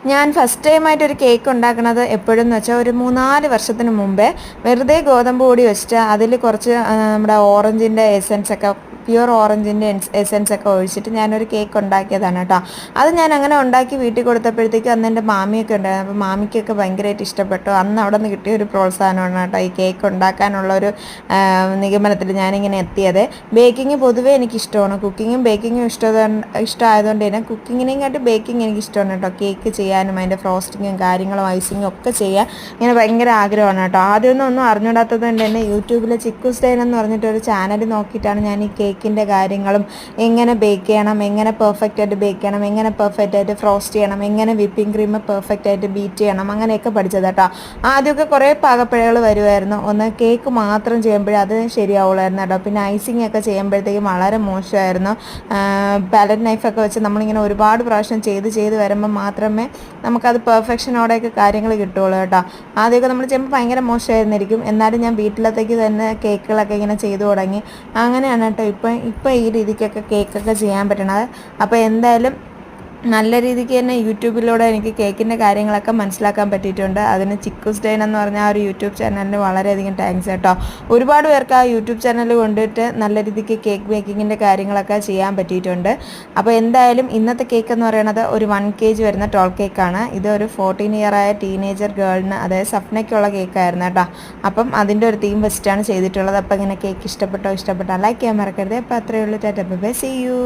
ഞാൻ first ടൈമായിട്ടൊരു cake ഉണ്ടാക്കുന്നത് എപ്പോഴെന്ന് വെച്ചാൽ ഒരു 3-4 വർഷത്തിന് മുമ്പേ വെറുതെ ഗോതമ്പ് പൊടി വെച്ചിട്ട് അതിൽ കുറച്ച് നമ്മുടെ ഓറഞ്ചിൻ്റെ എസെൻസ് ഒക്കെ പ്യുവർ ഓറഞ്ചിൻ്റെ എസെൻസ് ഒക്കെ ഒഴിച്ചിട്ട് ഞാനൊരു കേക്ക് ഉണ്ടാക്കിയതാണ് കേട്ടോ. അത് ഞാൻ അങ്ങനെ ഉണ്ടാക്കി വീട്ടിൽ കൊടുത്തപ്പോഴത്തേക്കും അന്ന് എൻ്റെ മാമിയൊക്കെ ഉണ്ടായിരുന്നു. അപ്പോൾ മാമിക്കൊക്കെ ഭയങ്കരമായിട്ട് ഇഷ്ടപ്പെട്ടു. അന്ന് അവിടെ നിന്ന് കിട്ടിയ ഒരു പ്രോത്സാഹനമാണ് കേട്ടോ ഈ കേക്ക് ഉണ്ടാക്കാനുള്ള ഒരു നിഗമനത്തിൽ ഞാനിങ്ങനെ എത്തിയത്. ബേക്കിംഗ് പൊതുവേ എനിക്കിഷ്ടമാണ്. കുക്കിങ്ങും ബേക്കിങ്ങും ഇഷ്ടമായതുകൊണ്ട് തന്നെ കുക്കിങ്ങിനെയും കാട്ടി ബേക്കിംഗ് എനിക്കിഷ്ടമാണ് കേട്ടോ. കേക്ക് ചെയ്യാനും അതിൻ്റെ ഫ്രോസ്റ്റിങ്ങും കാര്യങ്ങളും ഐസിങ്ങും ഒക്കെ ചെയ്യാൻ ഇങ്ങനെ ഭയങ്കര ആഗ്രഹമാണ് കേട്ടോ. ആദ്യമൊന്നും അറിഞ്ഞൂടാത്തത് കൊണ്ട് തന്നെ യൂട്യൂബിൽ ചിക്കൂസ് ഡൈൻ എന്ന് പറഞ്ഞിട്ടൊരു ചാനൽ നോക്കിയിട്ടാണ് ഞാൻ ഈ കേക്കിൻ്റെ കാര്യങ്ങളും എങ്ങനെ ബേക്ക് ചെയ്യണം, എങ്ങനെ പെർഫെക്റ്റ് ആയിട്ട് ബേക്ക് ചെയ്യണം, എങ്ങനെ പെർഫെക്റ്റ് ആയിട്ട് ഫ്രോസ്റ്റ് ചെയ്യണം, എങ്ങനെ വിപ്പിംഗ് ക്രീം പെർഫെക്റ്റ് ആയിട്ട് ബീറ്റ് ചെയ്യണം, അങ്ങനെയൊക്കെ പഠിച്ചത് കേട്ടോ. ആദ്യമൊക്കെ കുറേ പാകപ്പിഴകൾ വരുമായിരുന്നു. ഒന്ന് കേക്ക് മാത്രം ചെയ്യുമ്പോഴേ അത് ശരിയാവുള്ളായിരുന്നു കേട്ടോ. പിന്നെ ഐസിങ് ഒക്കെ ചെയ്യുമ്പോഴത്തേക്കും വളരെ മോശമായിരുന്നു. പാലറ്റ് നൈഫൊക്കെ വെച്ച് നമ്മളിങ്ങനെ ഒരുപാട് പ്രാവശ്യം ചെയ്ത് വരുമ്പോൾ മാത്രമേ നമുക്കത് പെർഫെക്ഷനോടെയൊക്കെ കാര്യങ്ങൾ കിട്ടുള്ളൂ കേട്ടോ. ആദ്യമൊക്കെ നമ്മൾ ചെയ്യുമ്പോൾ ഭയങ്കര മോശമായിരുന്നിരിക്കും. എന്നാലും ഞാൻ വീട്ടിലത്തേക്ക് തന്നെ കേക്കുകളൊക്കെ ഇങ്ങനെ ചെയ്തു തുടങ്ങി. അങ്ങനെയാണ് കേട്ടോ ഇപ്പം ഈ രീതിക്കൊക്കെ കേക്കൊക്കെ ചെയ്യാൻ പറ്റണത്. അപ്പോൾ എന്തായാലും നല്ല രീതിക്ക് തന്നെ യൂട്യൂബിലൂടെ എനിക്ക് കേക്കിൻ്റെ കാര്യങ്ങളൊക്കെ മനസ്സിലാക്കാൻ പറ്റിയിട്ടുണ്ട്. അതിന് ചിക്കൂസ് ഡൈൻ എന്ന് പറഞ്ഞ ആ ഒരു യൂട്യൂബ് ചാനലിന് വളരെയധികം താങ്ക്സ് കേട്ടോ. ഒരുപാട് പേർക്ക് ആ യൂട്യൂബ് ചാനൽ കൊണ്ടിട്ട് നല്ല രീതിക്ക് കേക്ക് ബേക്കിങ്ങിൻ്റെ കാര്യങ്ങളൊക്കെ ചെയ്യാൻ പറ്റിയിട്ടുണ്ട്. അപ്പോൾ എന്തായാലും ഇന്നത്തെ കേക്ക് എന്ന് പറയുന്നത് ഒരു 1 kg വരുന്ന ടോൾ കേക്കാണ്. ഇത് ഒരു 14 ഇയറായ ടീനേജർ ഗേളിന്, അതായത് സഫ്നയ്ക്കുള്ള കേക്കായിരുന്നു കേട്ടോ. അപ്പം അതിൻ്റെ ഒരു തീം വെച്ചിട്ടാണ് ചെയ്തിട്ടുള്ളത്. അപ്പോൾ ഇങ്ങനെ കേക്ക് ഇഷ്ടപ്പെട്ടോ ലൈക്ക് ചെയ്യാൻ മറക്കരുത്. അപ്പോൾ അത്രയേ ഉള്ളൂ. Tata bye bye, see U.